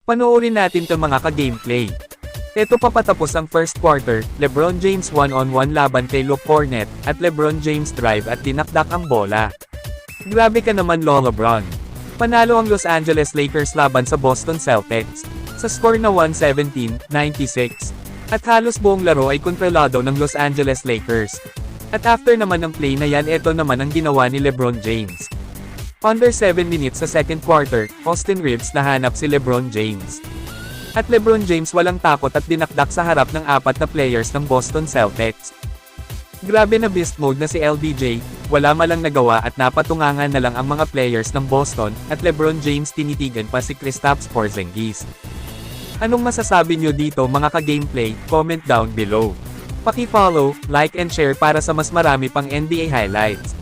Panoorin natin 'tong mga ka-gameplay. Ito papatapos ang first quarter, LeBron James 1-on-1 laban kay Luke Cornet, at LeBron James drive at dinakdak ang bola. Grabe ka naman LeBron. Panalo ang Los Angeles Lakers laban sa Boston Celtics, sa score na 117-96. At halos buong laro ay kontrolado ng Los Angeles Lakers. At after naman ng play na yan, ito naman ang ginawa ni LeBron James. Under 7 minutes sa second quarter, Austin Reeves nahanap si LeBron James. At LeBron James walang takot at dinakdak sa harap ng 4 na players ng Boston Celtics. Grabe na beast mode na si LBJ, wala malang nagawa at napatungangan na lang ang mga players ng Boston, at LeBron James tinitigan pa si Kristaps Porzingis. Anong masasabi nyo dito mga ka-gameplay? Comment down below. Paki-follow, like and share para sa mas marami pang NBA highlights.